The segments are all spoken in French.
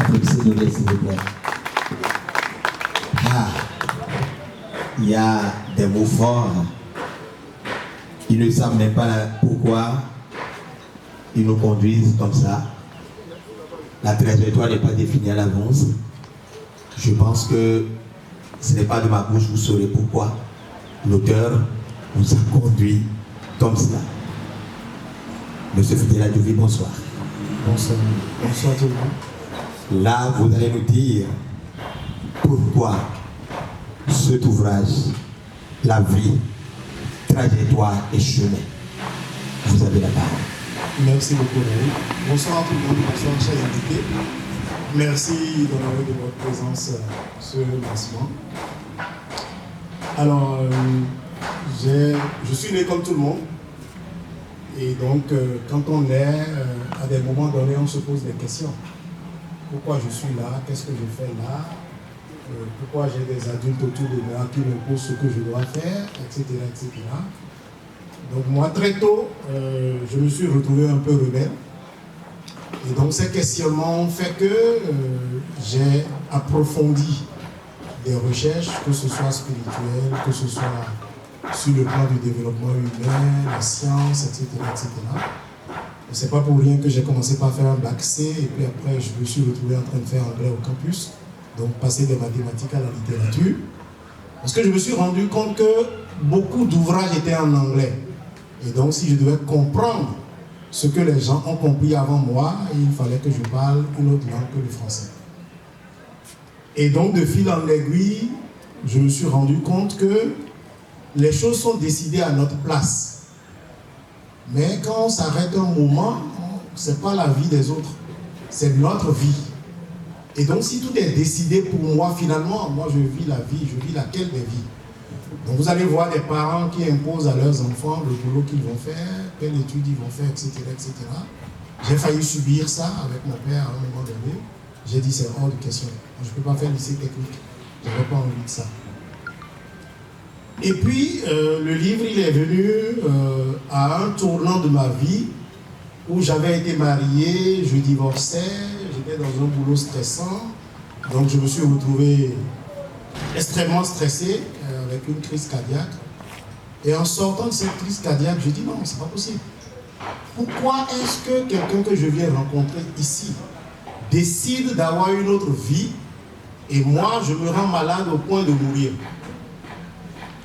applaudissez-nous, s'il vous plaît. Ah, il y a des mots forts. Ils ne savent même pas pourquoi ils nous conduisent comme ça. La trajectoire n'est pas définie à l'avance. Je pense que ce n'est pas de ma bouche, vous saurez pourquoi l'auteur nous a conduits comme cela. Monsieur Fidela Douvi, bonsoir. Bonsoir. Bonsoir tout le monde. Là, vous allez nous dire pourquoi cet ouvrage, la vie, trajectoire et chemin. Vous avez la parole. Merci beaucoup, Larry. Bonsoir à tout le monde, bonsoir chers invités. Merci d'honorer de votre présence sur le lancement. Alors, je suis né comme tout le monde. Et donc, quand on est, à des moments donnés, on se pose des questions. Pourquoi je suis là? Qu'est-ce que je fais là? Pourquoi j'ai des adultes autour de moi qui me posent ce que je dois faire, etc., etc. Donc moi, très tôt, je me suis retrouvé un peu rebelle. Et donc ces questionnements ont fait que j'ai approfondi des recherches, que ce soit spirituelles, que ce soit sur le plan du développement humain, la science, etc., etc. Ce n'est pas pour rien que j'ai commencé par faire un bac C et puis après je me suis retrouvé en train de faire anglais au campus, donc passer des mathématiques à la littérature. Parce que je me suis rendu compte que beaucoup d'ouvrages étaient en anglais. Et donc si je devais comprendre ce que les gens ont compris avant moi, il fallait que je parle une autre langue que le français. Et donc de fil en aiguille, je me suis rendu compte que les choses sont décidées à notre place. Mais quand on s'arrête un moment, ce n'est pas la vie des autres, c'est notre vie. Et donc si tout est décidé pour moi, finalement, moi je vis la vie, je vis laquelle des vies. Donc vous allez voir des parents qui imposent à leurs enfants le boulot qu'ils vont faire, quelle étude ils vont faire, etc., etc. J'ai failli subir ça avec mon père à un moment donné. J'ai dit c'est hors de question. Je ne peux pas faire lycée technique. Je n'avais pas envie de ça. Et puis, le livre, il est venu à un tournant de ma vie où j'avais été marié, je divorçais, j'étais dans un boulot stressant. Donc, je me suis retrouvé extrêmement stressé avec une crise cardiaque. Et en sortant de cette crise cardiaque, je dis non, c'est pas possible. Pourquoi est-ce que quelqu'un que je viens rencontrer ici décide d'avoir une autre vie et moi, je me rends malade au point de mourir?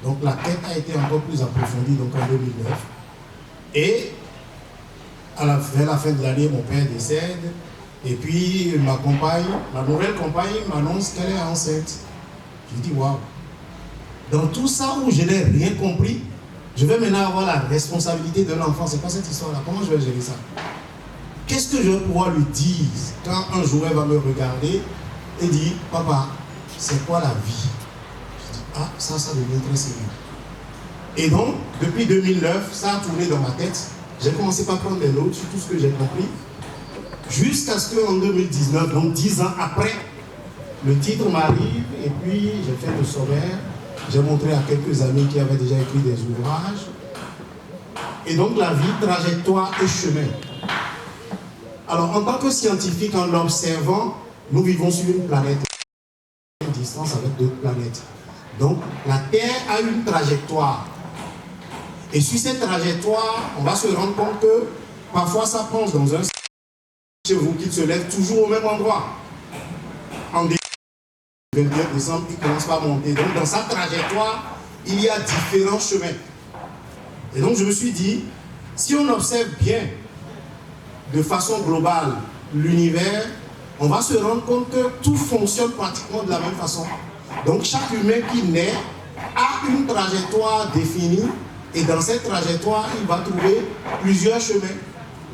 Donc la quête a été encore plus approfondie donc en 2009. Et vers la fin de l'année, mon père décède. Et puis ma compagne, ma nouvelle compagne m'annonce qu'elle est enceinte. Je dis waouh. Dans tout ça où je n'ai rien compris, je vais maintenant avoir la responsabilité de l'enfant. C'est quoi cette histoire-là? Comment je vais gérer ça? Qu'est-ce que je vais pouvoir lui dire quand un jour elle va me regarder et dire papa, c'est quoi la vie? Ah, ça devient très sérieux. Et donc, depuis 2009, ça a tourné dans ma tête. J'ai commencé par prendre des notes sur tout ce que j'ai compris. Jusqu'à ce qu'en 2019, donc 10 ans après, le titre m'arrive et puis j'ai fait le sommaire. J'ai montré à quelques amis qui avaient déjà écrit des ouvrages. Et donc, la vie, trajectoire et chemin. Alors, en tant que scientifique, en observant, nous vivons sur une planète, à distance avec d'autres planètes. Donc, la Terre a une trajectoire. Et sur cette trajectoire, on va se rendre compte que parfois ça penche dans un chez vous qui se lève toujours au même endroit. En 21 décembre, il commence par monter. Donc, dans sa trajectoire, il y a différents chemins. Et donc, je me suis dit, si on observe bien, de façon globale, l'univers, on va se rendre compte que tout fonctionne pratiquement de la même façon. Donc chaque humain qui naît a une trajectoire définie et dans cette trajectoire, il va trouver plusieurs chemins.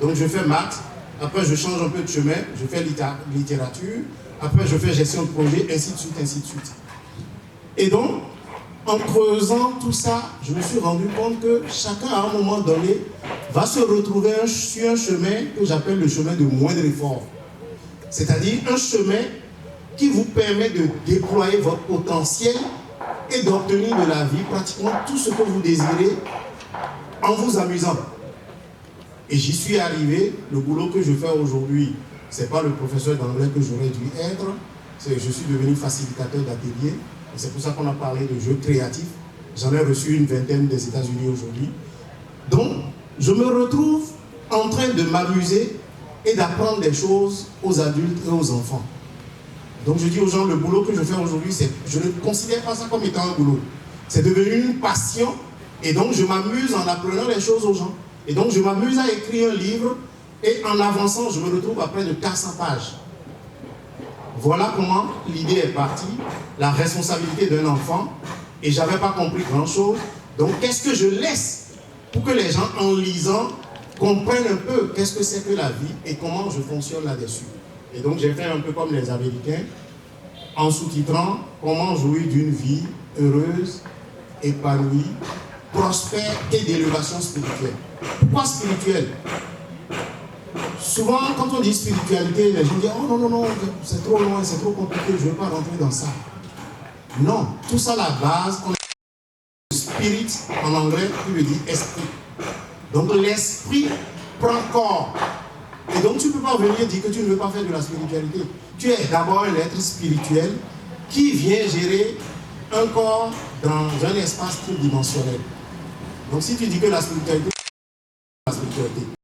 Donc je fais maths, après je change un peu de chemin, je fais littérature, après je fais gestion de projet, ainsi de suite, ainsi de suite. Et donc, en creusant tout ça, je me suis rendu compte que chacun à un moment donné va se retrouver sur un chemin que j'appelle le chemin de moindre effort. C'est-à-dire un chemin qui vous permet de déployer votre potentiel et d'obtenir de la vie pratiquement tout ce que vous désirez en vous amusant. Et j'y suis arrivé. Le boulot que je fais aujourd'hui Ce n'est pas le professeur d'anglais que j'aurais dû être. Je suis devenu facilitateur d'atelier. C'est pour ça qu'on a parlé de jeux créatifs. J'en ai reçu une vingtaine des États-Unis aujourd'hui. Donc, je me retrouve en train de m'amuser et d'apprendre des choses aux adultes et aux enfants. Donc, je dis aux gens, le boulot que je fais aujourd'hui, je ne considère pas ça comme étant un boulot. C'est devenu une passion. Et donc, je m'amuse en apprenant les choses aux gens. Et donc, je m'amuse à écrire un livre. Et en avançant, je me retrouve à près de 400 pages. Voilà comment l'idée est partie, la responsabilité d'un enfant, et je n'avais pas compris grand-chose. Donc, qu'est-ce que je laisse pour que les gens, en lisant, comprennent un peu qu'est-ce que c'est que la vie et comment je fonctionne là-dessus. Et donc, j'ai fait un peu comme les Américains, en sous-titrant « Comment jouir d'une vie heureuse, épanouie, prospère et d'élévation spirituelle ». Pourquoi spirituelle? Souvent, quand on dit spiritualité, les gens disent « Oh non, non, non, c'est trop loin, c'est trop compliqué, je ne veux pas rentrer dans ça. » Non, tout ça, la base, on a spirit en anglais, qui veut dire esprit. Donc l'esprit prend corps. Et donc tu ne peux pas venir dire que tu ne veux pas faire de la spiritualité. Tu es d'abord un être spirituel qui vient gérer un corps dans un espace tridimensionnel. Donc si tu dis que la spiritualité